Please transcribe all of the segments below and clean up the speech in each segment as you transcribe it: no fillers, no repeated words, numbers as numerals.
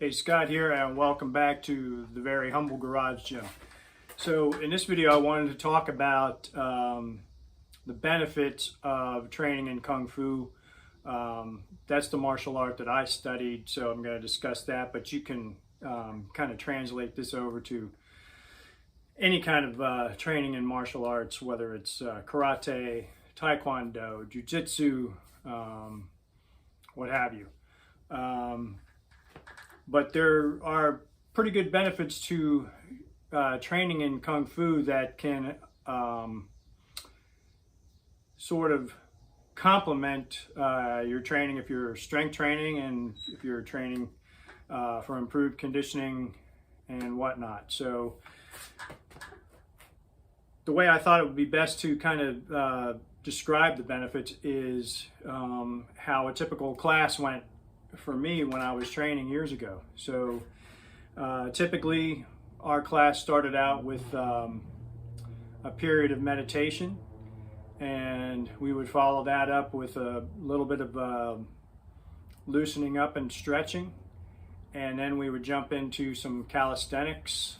Hey, Scott here, and welcome back to the very humble garage gym. So in this video I wanted to talk about the benefits of training in Kung Fu. That's the martial art that I studied, so I'm going to discuss that, but you can kind of translate this over to any kind of training in martial arts, whether it's karate, taekwondo, jiu-jitsu, what have you. But there are pretty good benefits to training in Kung Fu that can sort of complement your training if you're strength training and if you're training for improved conditioning and whatnot. So the way I thought it would be best to kind of describe the benefits is how a typical class went for me when I was training years ago. So typically our class started out with a period of meditation, and we would follow that up with a little bit of loosening up and stretching, and then we would jump into some calisthenics,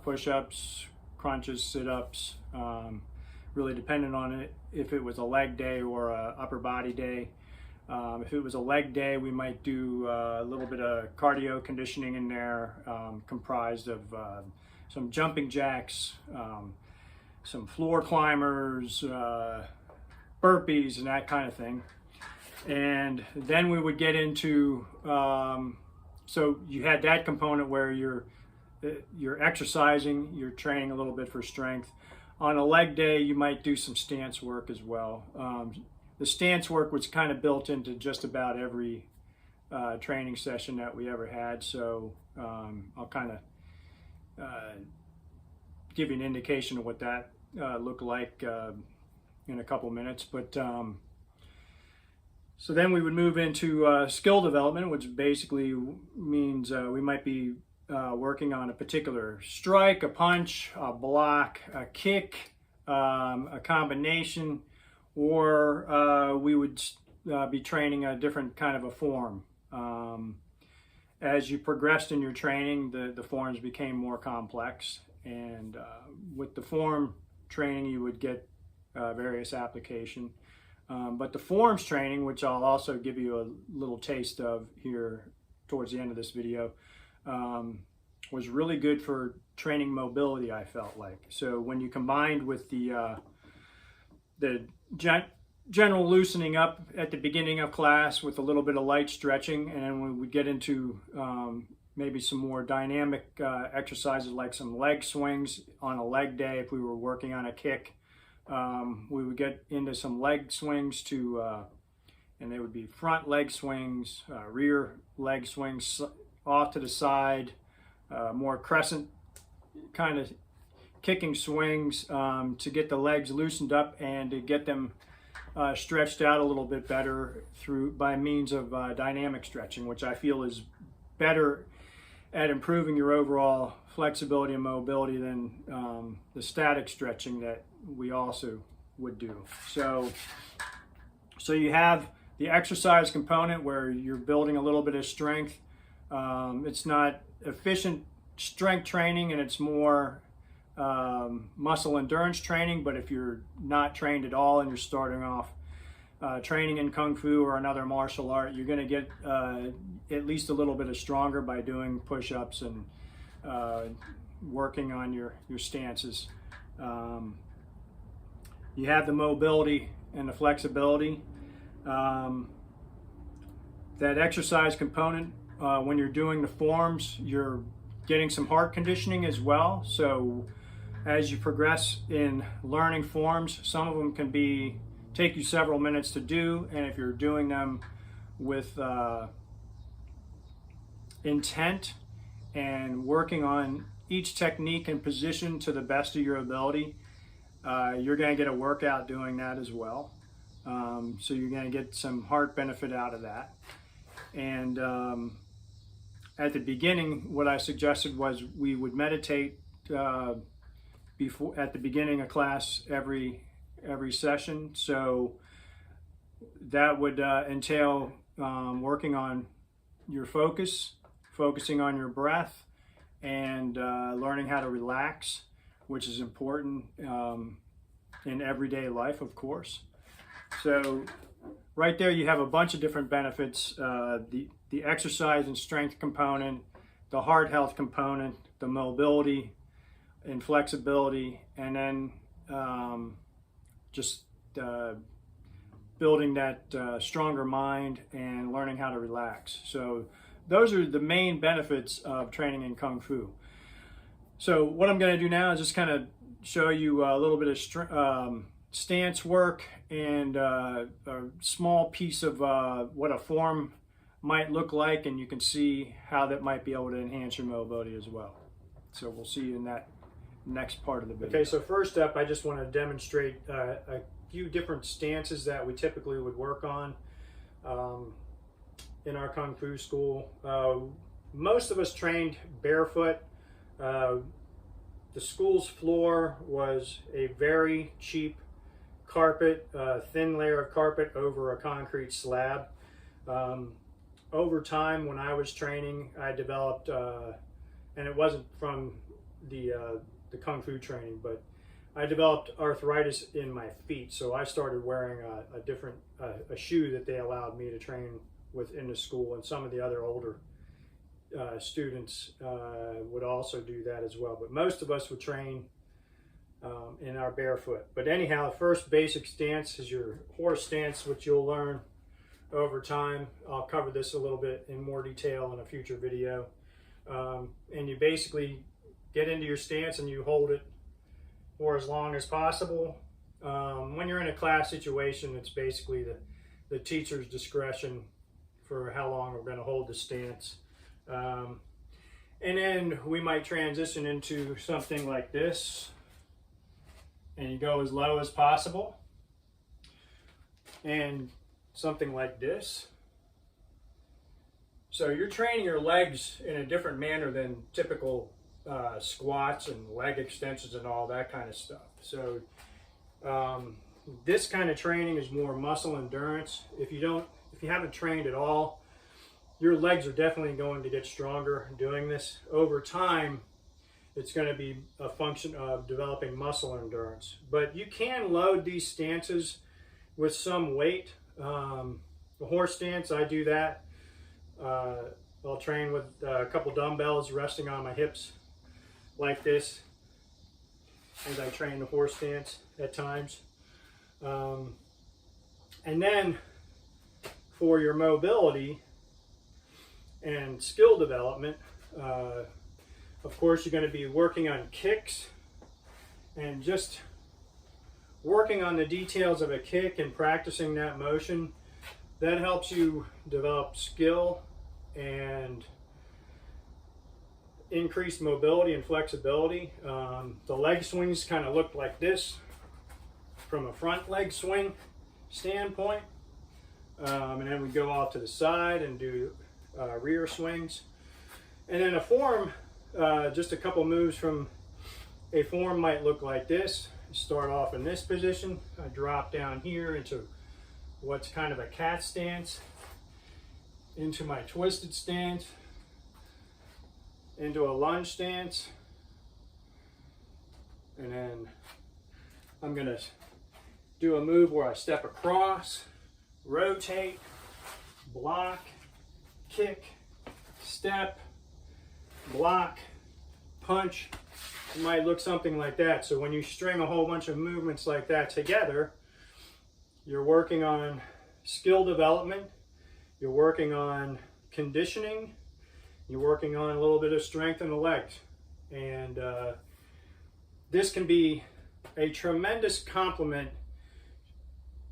push-ups, crunches, sit-ups, really dependent on it if it was a leg day or a upper body day. If it was a leg day, we might do a little bit of cardio conditioning in there, comprised of some jumping jacks, some floor climbers, burpees, and that kind of thing. And then we would get into, so you had that component where you're exercising, you're training a little bit for strength. On a leg day, you might do some stance work as well. The stance work was kind of built into just about every training session that we ever had. So I'll kind of give you an indication of what that looked like in a couple minutes. But so then we would move into skill development, which basically means we might be working on a particular strike, a punch, a block, a kick, a combination, or we would be training a different kind of a form. As you progressed in your training, the forms became more complex, and with the form training you would get various application. But the forms training, which I'll also give you a little taste of here towards the end of this video, was really good for training mobility, I felt like. So when you combined with the general loosening up at the beginning of class with a little bit of light stretching, and then we would get into maybe some more dynamic exercises like some leg swings on a leg day. If we were working on a kick, we would get into some leg swings and they would be front leg swings, rear leg swings, off to the side, more crescent kind of kicking swings to get the legs loosened up and to get them stretched out a little bit better by means of dynamic stretching, which I feel is better at improving your overall flexibility and mobility than the static stretching that we also would do. So you have the exercise component where you're building a little bit of strength. It's not efficient strength training, and it's more muscle endurance training. But if you're not trained at all and you're starting off training in Kung Fu or another martial art, you're going to get at least a little bit of stronger by doing push-ups and working on your stances. You have the mobility and the flexibility. That exercise component, when you're doing the forms, you're getting some heart conditioning as well. So as you progress in learning forms, some of them can take you several minutes to do, and if you're doing them with intent and working on each technique and position to the best of your ability, you're going to get a workout doing that as well. So you're going to get some heart benefit out of that. And at the beginning, what I suggested was we would meditate at the beginning of class every session. So that would entail working on your focus focusing on your breath and learning how to relax, which is important in everyday life, of course. So right there you have a bunch of different benefits, the exercise and strength component, the heart health component, the mobility and flexibility, and then just building that stronger mind and learning how to relax. So those are the main benefits of training in Kung Fu. So what I'm going to do now is just kind of show you a little bit of stance work and a small piece of what a form might look like, and you can see how that might be able to enhance your mobility as well. So we'll see you in that next part of the video. Okay, so first up, I just want to demonstrate a few different stances that we typically would work on in our Kung Fu school. Most of us trained barefoot. The school's floor was a very cheap carpet, thin layer of carpet over a concrete slab. Over time, when I was training, I developed, and it wasn't from the Kung Fu training, but I developed arthritis in my feet, so I started wearing a different shoe that they allowed me to train with in the school, and some of the other older students would also do that as well. But most of us would train in our barefoot. But anyhow, the first basic stance is your horse stance, which you'll learn over time. I'll cover this a little bit in more detail in a future video. And you basically get into your stance and you hold it for as long as possible. When you're in a class situation, it's basically the teacher's discretion for how long we're going to hold the stance. And then we might transition into something like this, and you go as low as possible, and something like this. So you're training your legs in a different manner than typical squats and leg extensions and all that kind of stuff. So this kind of training is more muscle endurance. If you haven't trained at all, your legs are definitely going to get stronger doing this. Over time, it's going to be a function of developing muscle endurance. But you can load these stances with some weight. The horse stance, I do that. I'll train with a couple dumbbells resting on my hips like this as I train the horse stance at times. And then for your mobility and skill development, of course, you're going to be working on kicks and just working on the details of a kick and practicing that motion. That helps you develop skill and increase mobility and flexibility. The leg swings kind of look like this from a front leg swing standpoint. And then we go off to the side and do rear swings. And then a form, just a couple moves from a form might look like this. Start off in this position. I drop down here into what's kind of a cat stance, into my twisted stance, into a lunge stance, and then I'm going to do a move where I step across, rotate, block, kick, step, block, punch. It might look something like that. So when you string a whole bunch of movements like that together, you're working on skill development, you're working on conditioning, you're working on a little bit of strength in the legs. And this can be a tremendous complement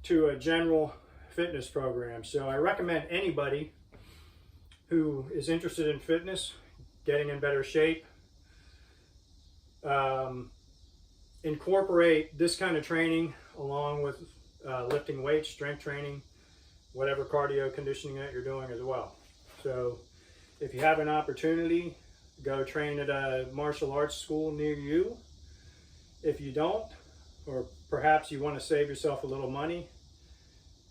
to a general fitness program. So I recommend anybody who is interested in fitness, getting in better shape, incorporate this kind of training along with lifting weights, strength training, whatever cardio conditioning that you're doing as well. So if you have an opportunity, go train at a martial arts school near you. If you don't, or perhaps you want to save yourself a little money,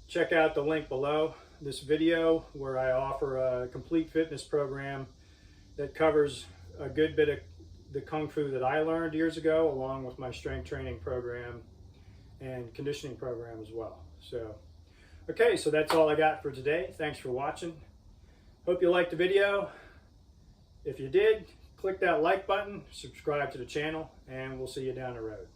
check out the link below this video where I offer a complete fitness program that covers a good bit of the Kung Fu that I learned years ago, along with my strength training program and conditioning program as well. So, okay, so that's all I got for today. Thanks for watching. Hope you liked the video. If you did, click that like button, subscribe to the channel, and we'll see you down the road.